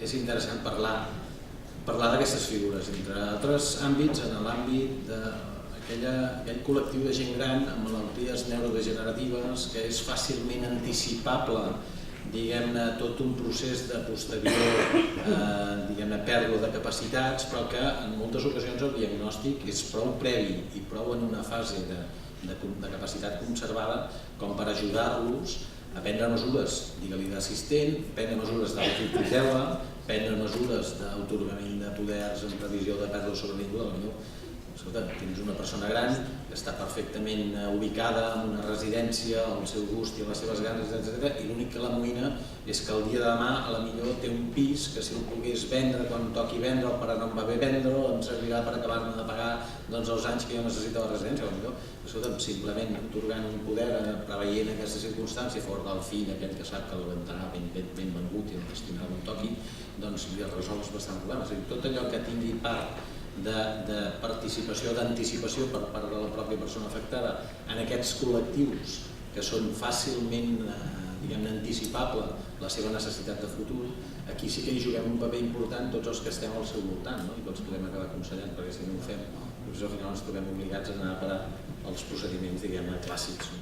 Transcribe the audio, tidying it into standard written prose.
és interessant parlar d'aquestes figures, entre altres àmbits, en l'àmbit d'aquell col·lectiu de gent gran amb malalties neurodegeneratives que és fàcilment anticipable, diguem-ne, tot un procés de posterior pèrdua de capacitats, però que en moltes ocasions el diagnòstic és prou previ i prou en una fase de capacitat conservada com per ajudar-los a prendre mesures, digue-li d'assistent, prendre mesures d'autotutela, prendre mesures d'autotorgament de poders en previsió de pèrdua sobrevinguda. Escolta, tens una persona gran que està perfectament ubicada en una residència, al seu gust i a les seves ganes, etc. I l'únic que l'amoïna és que el dia de demà a la millor té un pis que si el pogués vendre quan toqui vendre, el pare no em va bé vendre-ho, em servirà per acabar-me de pagar els anys que jo necessito a la residència. Escolta, simplement atorgant un poder, preveient aquesta circumstància, fora del fill aquell que sap que el vendrà ben vengut i el destinarà on toqui, doncs li resols bastant problemes. Tot allò que tingui part de participació, d'anticipació per part de la pròpia persona afectada en aquests col·lectius que són fàcilment anticipable la seva necessitat de futur, aquí sí que hi juguem un paper important tots els que estem al seu voltant i que els podem acabar aconsellant, perquè si no ho fem, al final ens trobem obligats a anar a parar als procediments clàssics.